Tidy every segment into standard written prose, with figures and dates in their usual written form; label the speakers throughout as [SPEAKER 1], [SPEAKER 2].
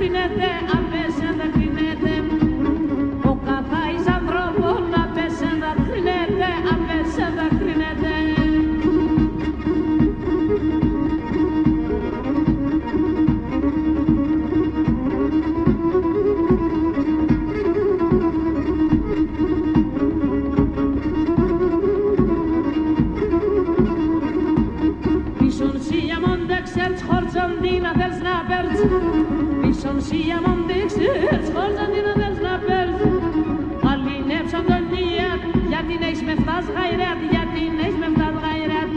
[SPEAKER 1] κρίνεται, απέσεν δεν κρίνεται. Ο καθάης ανθρώπων απέσεν δεν κρίνεται, απέσεν δεν κρίνεται. Πίσον σία μοντήξες, χωρίς την αδέλς να πέρς. Αλληνέψαν τον νιάτ, γιατί έχεις με φτάς γαϊράτ, γιατί έχεις με φτάς γαϊράτ.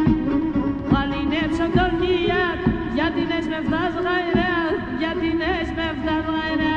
[SPEAKER 1] Αλληνέψαν τον νιάτ, γιατί έχεις με φτάς γαϊράτ, γιατί έχεις με φτάς γαϊράτ.